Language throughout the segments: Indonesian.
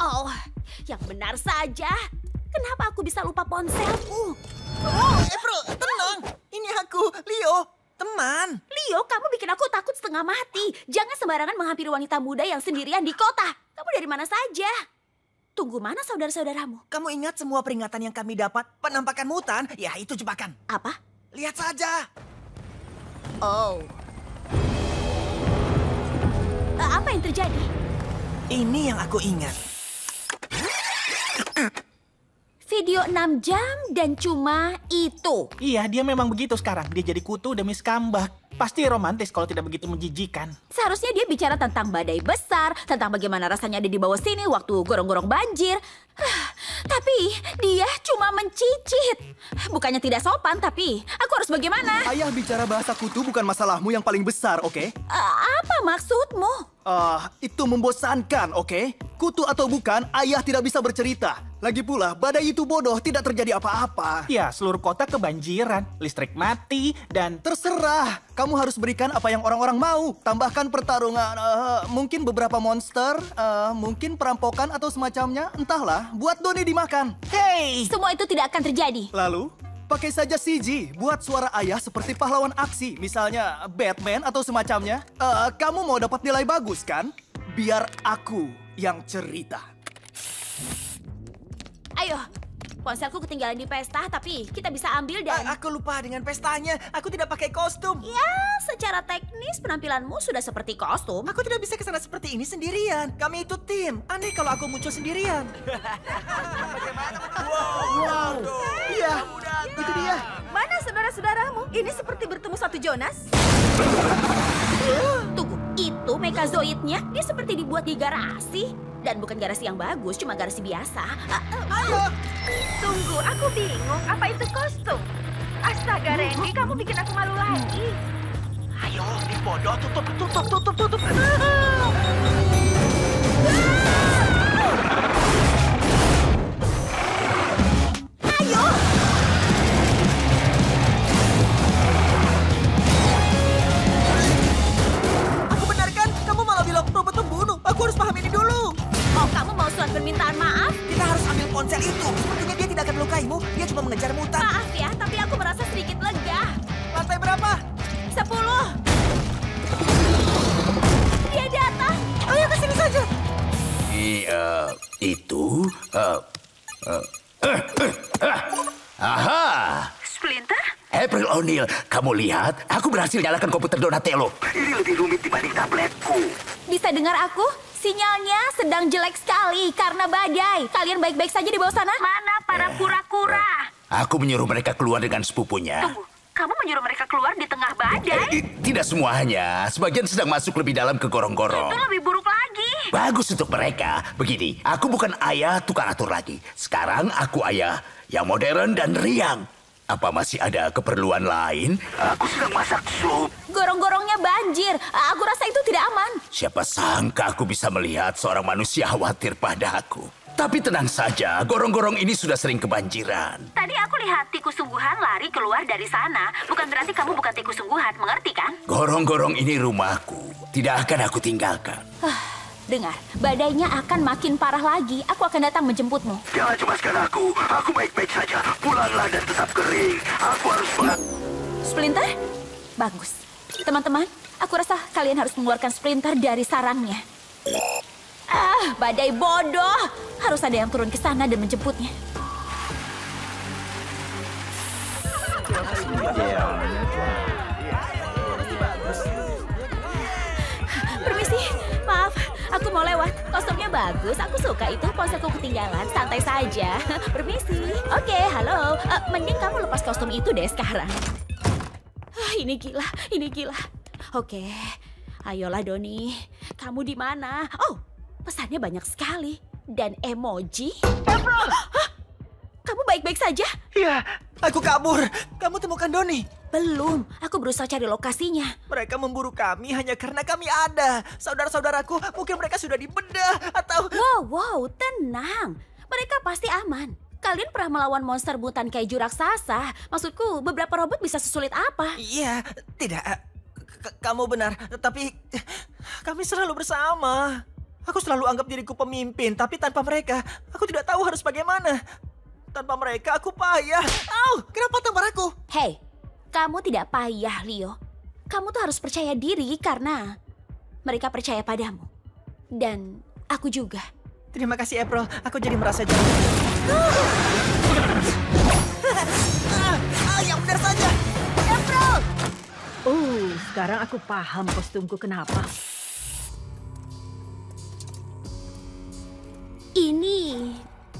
Oh, yang benar saja. Kenapa aku bisa lupa ponselku? Oh, April, tenang. Ini aku, Leo, teman. Leo, kamu bikin aku takut setengah mati. Jangan sembarangan menghampiri wanita muda yang sendirian di kota. Kamu dari mana saja? Tunggu, mana saudara-saudaramu? Kamu ingat semua peringatan yang kami dapat? Penampakan mutan? Ya, itu jebakan. Apa? Lihat saja. Oh. Apa yang terjadi? Ini yang aku ingat. Video 6 jam dan cuma itu. Iya, dia memang begitu sekarang. Dia jadi kutu demi skambak. Pasti romantis kalau tidak begitu menjijikan. Seharusnya dia bicara tentang badai besar, tentang bagaimana rasanya ada di bawah sini waktu gorong-gorong banjir. Tapi dia cuma mencicit. Bukannya tidak sopan, tapi aku harus bagaimana? Ayah bicara bahasa kutu bukan masalahmu yang paling besar, oke? Apa maksudmu? Itu membosankan, oke? Kutu atau bukan, ayah tidak bisa bercerita. Lagi pula, badai itu bodoh, tidak terjadi apa-apa. Ya, seluruh kota kebanjiran, listrik mati, dan Terserah, kamu harus berikan apa yang orang-orang mau. Tambahkan pertarungan, mungkin beberapa monster, mungkin perampokan atau semacamnya. Entahlah, buat Doni dimakan. hey! Semua itu tidak akan terjadi. Lalu, pakai saja CG, buat suara ayah seperti pahlawan aksi. Misalnya Batman atau semacamnya. Kamu mau dapat nilai bagus, kan? Biar aku yang cerita. Ayo, ponselku ketinggalan di pesta, tapi kita bisa ambil dan... Aku lupa dengan pestanya. Aku tidak pakai kostum. Ya, secara teknis penampilanmu sudah seperti kostum. Aku tidak bisa ke sana seperti ini sendirian. Kami itu tim. Aneh kalau aku muncul sendirian. Wow, iya, itu dia. Mana saudara-saudaramu? Ini seperti bertemu satu Jonas. Tunggu, itu Mekazoidnya? Dia seperti dibuat di garasi. Dan bukan garasi yang bagus, cuma garasi biasa. Ayo. Tunggu, aku bingung. Apa itu kostum? Astaga, Randy, kamu bikin aku malu lagi. Ayo, ini bodoh. Tutup. Ayo! Aku benar kan? Kamu malah bilang robot pembunuh. Aku harus paham ini dulu. Oh, kamu mau surat permintaan maaf? Kita harus ambil ponsel itu. Sepertinya dia tidak akan melukaimu. Dia cuma mengejar mutan. Maaf ya, tapi aku merasa sedikit lega. Lantai berapa? 10. Dia datang. Ayo ke sini saja. Aha! Splinter? April O'Neil, kamu lihat? Aku berhasil nyalakan komputer Donatello. Ini lebih rumit dibanding tabletku. Bisa dengar aku? Sinyalnya sedang jelek sekali karena badai. Kalian baik-baik saja di bawah sana? Mana para kura-kura? Aku menyuruh mereka keluar dengan sepupunya. Tunggu, kamu menyuruh mereka keluar di tengah badai? Tidak semuanya. Sebagian sedang masuk lebih dalam ke gorong-gorong. Itu lebih buruk lagi. Bagus untuk mereka. Begini, aku bukan ayah tukang atur lagi. Sekarang aku ayah yang modern dan riang. Apa masih ada keperluan lain? Aku sedang masak sup. Gorong-gorongnya banjir. Aku rasa itu tidak aman. Siapa sangka aku bisa melihat seorang manusia khawatir padaku. Tapi tenang saja, gorong-gorong ini sudah sering kebanjiran. Tadi aku lihat tikus sungguhan lari keluar dari sana. Bukan berarti kamu bukan tikus sungguhan, mengerti kan? Gorong-gorong ini rumahku. Tidak akan aku tinggalkan. Dengar, badainya akan makin parah lagi. Aku akan datang menjemputmu. Jangan cemaskan aku. Aku baik-baik saja. Pulanglah dan tetap kering. Aku harus Splinter? Bagus. Teman-teman, aku rasa kalian harus mengeluarkan Splinter dari sarangnya. Badai bodoh. Harus ada yang turun ke sana dan menjemputnya. Permisi, maaf. Aku mau lewat. Kostumnya bagus. Aku suka itu. Ponselku ketinggalan. Santai saja. Permisi. Oke, halo. Mending kamu lepas kostum itu deh sekarang. Ini gila. Ini gila. Oke. Ayolah, Doni. Kamu di mana? Oh, pesannya banyak sekali. Dan emoji. April! Kamu baik-baik saja? Iya, aku kabur. Kamu temukan Doni? Belum. Aku berusaha cari lokasinya. Mereka memburu kami hanya karena kami ada. Saudara-saudaraku, mungkin mereka sudah dibedah atau... Wow, tenang. Mereka pasti aman. Kalian pernah melawan monster mutan kaiju raksasa. Maksudku, beberapa robot bisa sesulit apa? Iya, tidak. Kamu benar, tapi kami selalu bersama. Aku selalu anggap diriku pemimpin, tapi tanpa mereka, aku tidak tahu harus bagaimana. Tanpa mereka, aku payah. Au, kenapa tampar aku? Hei, kamu tidak payah, Leo. Kamu tuh harus percaya diri karena mereka percaya padamu. Dan aku juga. Terima kasih, April. Aku jadi merasa jauh. Yang benar saja. April! Oh, sekarang aku paham kostumku kenapa. Ini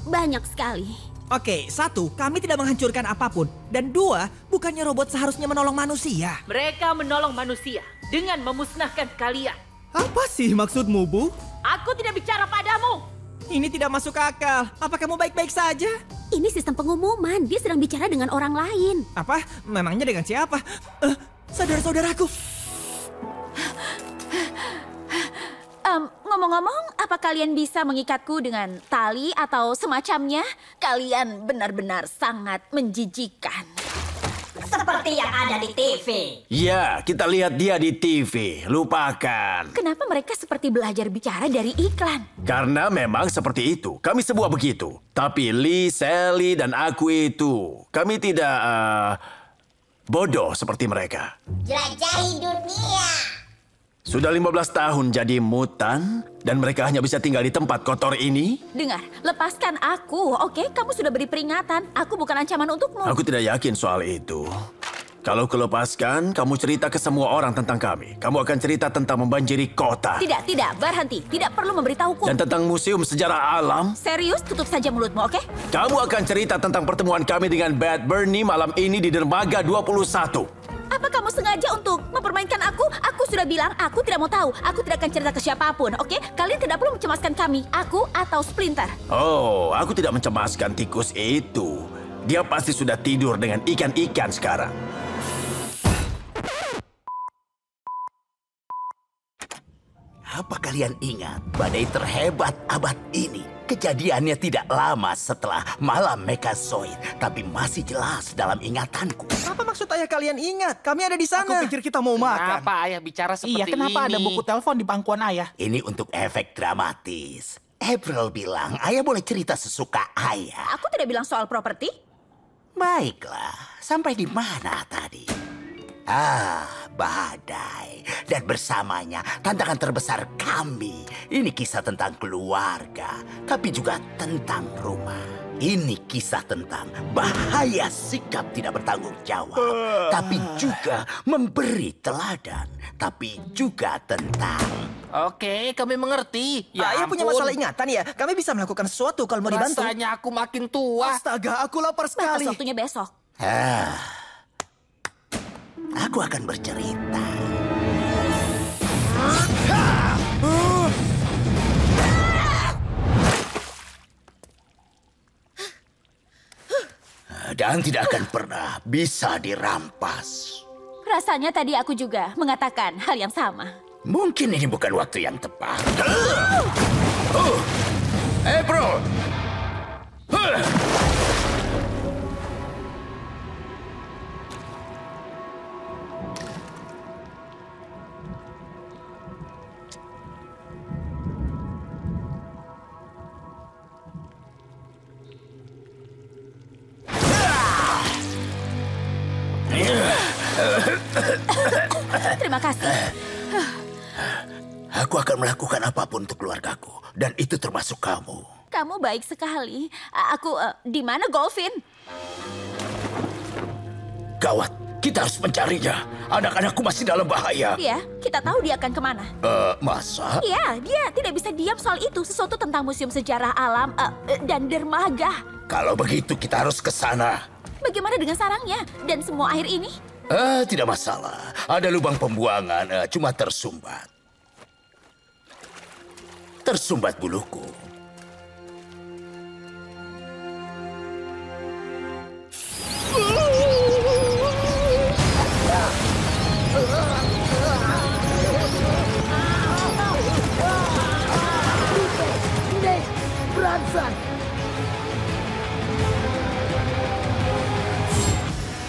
banyak sekali. Oke, 1, kami tidak menghancurkan apapun. Dan 2, bukannya robot seharusnya menolong manusia. Mereka menolong manusia dengan memusnahkan kalian. Apa sih maksudmu, Bu? Aku tidak bicara padamu. Ini tidak masuk akal. Apa kamu baik-baik saja? Ini sistem pengumuman. Dia sedang bicara dengan orang lain. Apa? Memangnya dengan siapa? Saudara-saudaraku. Ngomong-ngomong, apa kalian bisa mengikatku dengan tali atau semacamnya? Kalian benar-benar sangat menjijikan. Seperti yang ada di TV. Ya, kita lihat dia di TV. Lupakan. Kenapa mereka seperti belajar bicara dari iklan? Karena memang seperti itu. Kami semua begitu. Tapi Lee, Sally, dan aku itu, kami tidak bodoh seperti mereka. Jelajahi dunia. Sudah 15 tahun jadi mutan, dan mereka hanya bisa tinggal di tempat kotor ini? Dengar, lepaskan aku, oke? Kamu sudah beri peringatan. Aku bukan ancaman untukmu. Aku tidak yakin soal itu. Kalau kulepaskan, kamu cerita ke semua orang tentang kami. Kamu akan cerita tentang membanjiri kota. Tidak, berhenti. Tidak perlu memberitahuku. Dan tentang museum sejarah alam. Serius, tutup saja mulutmu, oke? Kamu akan cerita tentang pertemuan kami dengan Bad Bernie malam ini di Dermaga 21. Apa kamu sengaja untuk mempermainkan aku? Aku sudah bilang aku tidak mau tahu. Aku tidak akan cerita ke siapapun, oke? Kalian tidak perlu mencemaskan kami, aku atau Splinter. Oh, aku tidak mencemaskan tikus itu. Dia pasti sudah tidur dengan ikan-ikan sekarang. Apa kalian ingat badai terhebat abad ini? Kejadiannya tidak lama setelah malam Mekazoid, tapi masih jelas dalam ingatanku. Apa maksud ayah kalian ingat? Kami ada di Aku sana. pikir kita mau makan. Kenapa ayah bicara seperti Iya, kenapa ini? ada buku telepon di pangkuan ayah? Ini untuk efek dramatis. April bilang ayah boleh cerita sesuka ayah. Aku tidak bilang soal properti. Baiklah, sampai di mana tadi? Badai. Dan bersamanya tantangan terbesar kami. Ini kisah tentang keluarga, tapi juga tentang rumah. Ini kisah tentang bahaya sikap tidak bertanggung jawab. Tapi juga memberi teladan. Tapi juga tentang... Oke, kami mengerti. Ayah punya masalah ingatan ya? Kami bisa melakukan sesuatu kalau mau dibantu. Rasanya aku makin tua. Astaga, aku lapar Batas sekali. waktunya besok. Aku akan bercerita. Dan tidak akan pernah bisa dirampas. Rasanya tadi aku juga mengatakan hal yang sama. Mungkin ini bukan waktu yang tepat. April! Terima kasih. Aku akan melakukan apapun untuk keluargaku. Dan itu termasuk kamu. Kamu baik sekali. Di mana Golfin? Gawat, kita harus mencarinya. Anak-anakku masih dalam bahaya. Iya, kita tahu dia akan kemana. Masa? Iya, dia tidak bisa diam soal itu. Sesuatu tentang museum sejarah alam dan dermaga. Kalau begitu kita harus ke sana. Bagaimana dengan sarangnya dan semua air ini? Tidak masalah. Ada lubang pembuangan, cuma tersumbat. Tersumbat buluku.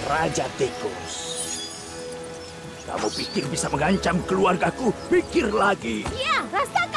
Raja Tikus. Kamu pikir bisa mengancam keluargaku? Pikir lagi. Iya, rasakan.